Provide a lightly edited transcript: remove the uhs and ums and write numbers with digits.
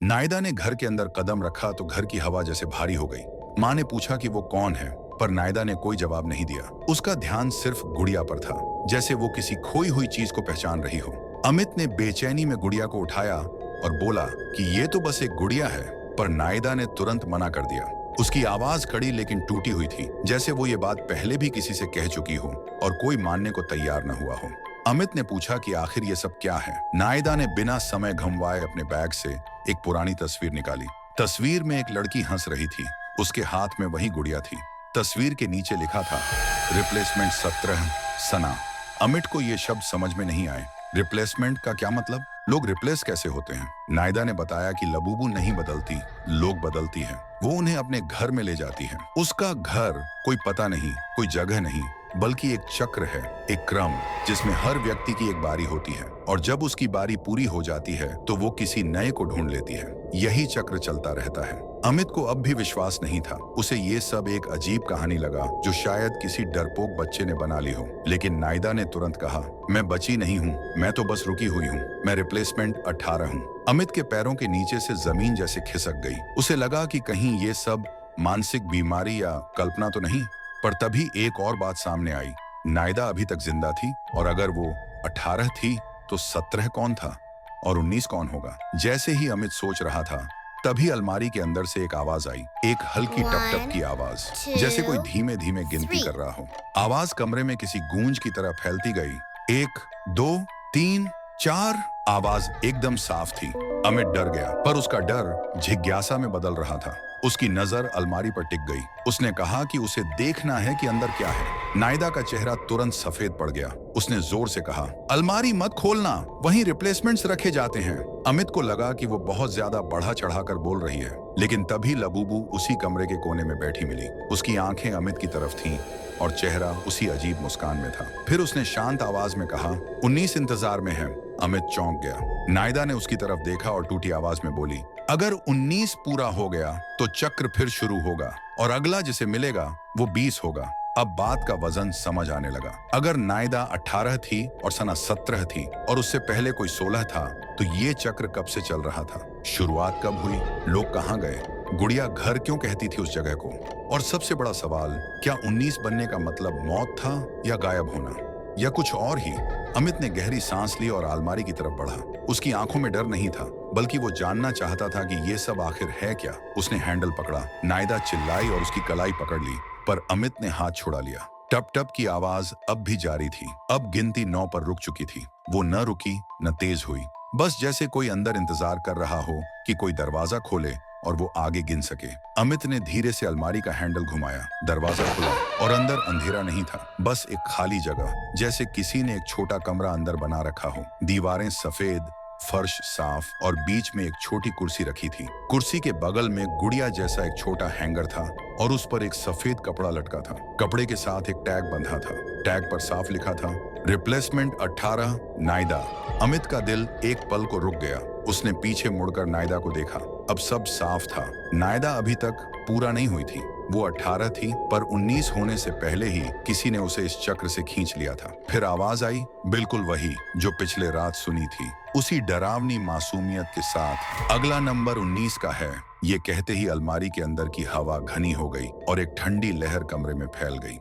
नायदा ने घर के अंदर कदम रखा तो घर की हवा जैसे भारी हो गई। माँ ने पूछा कि वो कौन है, पर नायदा ने कोई जवाब नहीं दिया। उसका ध्यान सिर्फ गुड़िया पर था, जैसे वो किसी खोई हुई चीज को पहचान रही हो। अमित ने बेचैनी में गुड़िया को उठाया और बोला कि ये तो बस एक गुड़िया है, पर नायदा ने तुरंत मना कर दिया। उसकी आवाज कड़ी लेकिन टूटी हुई थी, जैसे वो ये बात पहले भी किसी से कह चुकी हो और कोई मानने को तैयार न हुआ हो। अमित ने पूछा कि आखिर ये सब क्या है। नायदा ने बिना समय घमवाए अपने बैग से एक पुरानी तस्वीर निकाली। तस्वीर में एक लड़की हंस रही थी, उसके हाथ में वही गुड़िया थी। तस्वीर के नीचे लिखा था रिप्लेसमेंट 17 सना। अमित को ये शब्द समझ में नहीं आए। रिप्लेसमेंट का क्या मतलब? लोग रिप्लेस कैसे होते हैं? नायदा ने बताया कि लबूबू नहीं बदलती, लोग बदलती है। वो उन्हें अपने घर में ले जाती है। उसका घर कोई पता नहीं, कोई जगह नहीं, बल्कि एक चक्र है, एक क्रम, जिसमें हर व्यक्ति की एक बारी होती है और जब उसकी बारी पूरी हो जाती है तो वो किसी नए को ढूंढ लेती है। यही चक्र चलता रहता है। अमित को अब भी विश्वास नहीं था। उसे ये सब एक अजीब कहानी लगा जो शायद किसी डरपोक बच्चे ने बना ली हो। लेकिन नायदा ने तुरंत कहा, मैं बची नहीं हूँ, मैं तो बस रुकी हुई हूँ। मैं रिप्लेसमेंट 18 हूँ। अमित के पैरों के नीचे से जमीन जैसे खिसक गई। उसे लगा कि कहीं ये सब मानसिक बीमारी या कल्पना तो नहीं। पर तभी एक और बात सामने आई। नायदा अभी तक जिंदा थी, और अगर वो 18 थी तो 17 कौन था और 19 कौन होगा? जैसे ही अमित सोच रहा था, तभी अलमारी के अंदर से एक आवाज आई, एक हल्की टप टप की आवाज, जैसे कोई धीमे धीमे गिनती कर रहा हो। आवाज कमरे में किसी गूंज की तरह फैलती गई। 1 2 3 4। आवाज एकदम साफ थी। अमित डर गया, पर उसका डर जिज्ञासा में बदल रहा था। उसकी नजर अलमारी पर टिक गई। उसने कहा कि उसे देखना है कि अंदर क्या है। नायदा का चेहरा तुरंत सफेद पड़ गया। उसने जोर से कहा, अलमारी मत खोलना, वहीं रिप्लेसमेंट्स रखे जाते हैं। अमित को लगा कि वो बहुत ज्यादा बढ़ा चढ़ाकर बोल रही है, लेकिन तभी लबूबू उसी कमरे के कोने में बैठी मिली। उसकी आंखें अमित की तरफ थीं और चेहरा उसी अजीब मुस्कान में था। फिर उसने शांत आवाज में कहा, 19 इंतजार में है। अमित चौंक गया। नायदा ने उसकी तरफ देखा और टूटी आवाज में बोली, अगर 19 पूरा हो गया तो चक्र फिर शुरू होगा और अगला जिसे मिलेगा वो 20 होगा। अब बात का वजन समझ आने लगा। अगर नायदा 18 थी और सना 17 थी और उससे पहले कोई 16 था, तो ये चक्र कब से चल रहा था? शुरुआत कब हुई? लोग कहाँ गए? गुड़िया घर क्यों कहती थी उस जगह को? और सबसे बड़ा सवाल, क्या 19 बनने का मतलब मौत था या गायब होना या कुछ और ही? अमित ने गहरी सांस ली और अलमारी की तरफ बढ़ा। उसकी आंखों में डर नहीं था, बल्कि वो जानना चाहता था कि ये सब आखिर है क्या। उसने हैंडल पकड़ा। नायदा चिल्लाई और उसकी कलाई पकड़ ली, पर अमित ने हाथ छुड़ा लिया। टप टप की आवाज अब भी जारी थी। अब गिनती 9 पर रुक चुकी थी। वो न रुकी न तेज हुई, बस जैसे कोई अंदर इंतजार कर रहा हो कि कोई दरवाजा खोले और वो आगे गिन सके। अमित ने धीरे से अलमारी का हैंडल घुमाया। दरवाजा खुला और अंदर अंधेरा नहीं था, बस एक खाली जगह, जैसे किसी ने एक छोटा कमरा अंदर बना रखा हो। दीवारें सफेद, फर्श साफ और बीच में एक छोटी कुर्सी रखी थी। कुर्सी के बगल में गुड़िया जैसा एक छोटा हैंगर था और उस पर एक सफेद कपड़ा लटका था। कपड़े के साथ एक टैग बंधा था। टैग पर साफ लिखा था, रिप्लेसमेंट 18 नायदा। अमित का दिल एक पल को रुक गया। उसने पीछे मुड़कर नायदा को देखा। अब सब साफ था। नायदा अभी तक पूरा नहीं हुई थी। वो 18 थी, पर 19 होने से पहले ही किसी ने उसे इस चक्र से खींच लिया था। फिर आवाज आई, बिल्कुल वही जो पिछले रात सुनी थी, उसी डरावनी मासूमियत के साथ, अगला नंबर 19 का है। ये कहते ही अलमारी के अंदर की हवा घनी हो गई और एक ठंडी लहर कमरे में फैल गई।